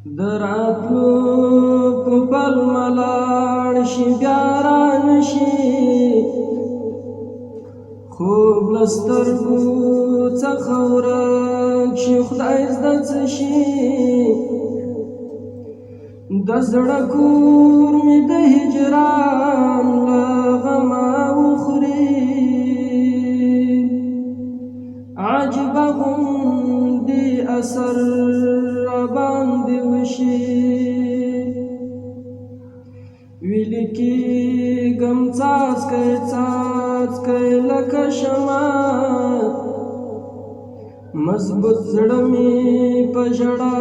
دراتلو په پل ملاړ شي بیا رانشي خوب له سترګو څخه ورک شي خدای زده څه شي د زړه کور مې د هجران له غمه وخوري عجبه غوندې اثر راباندې وشي ویلې کېږم څاڅکی څاڅکی لکه شمع مضبوط زړه مې په ژړا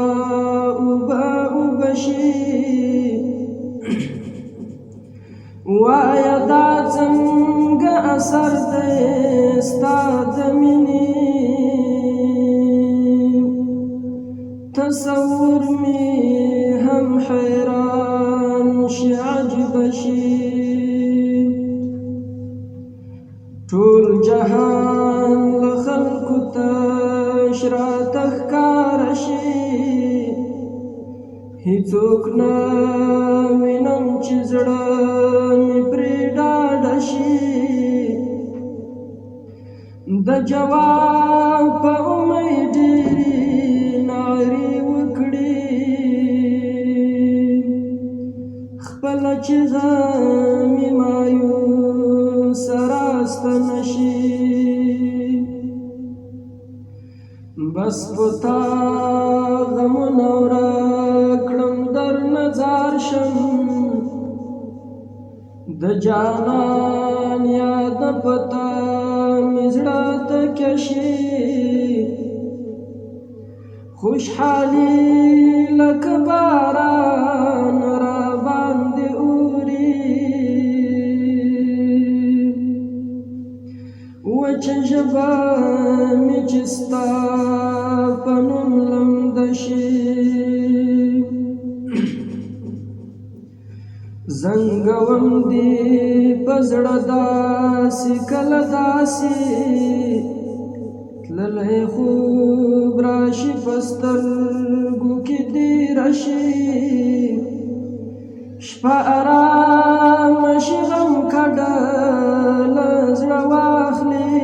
اوبه اوبه شي وایه دا څنګه اثر دی ستا د مینې تصور مې هم حیران شي عجیبه شي ټول جهان له خلکو تش راته ښکاره شي هیڅوک نه وینم چې زړه مې پرې ډاډه شي د جواب په امید ډېرې نارې وکړي خپله چیغه مې مایوسه راستنه شي بس په تا غمونه ورک کړم درنه ځار شم د جانان یاد په تا مې زړه تکیه شي خوشحالي لکه باران راباندې اوري وچه ژبه مې چې ستا په نوم لمده شي زنګوم دې په زړه داسې کله داسې تللی خوب راشي په سترګو کې دې راشي شپه ارامه شي غم کډه له زړه واخلي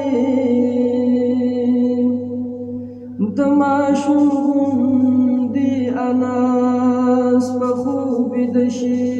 د ماشوم غوندې اناس په خوب ویده شي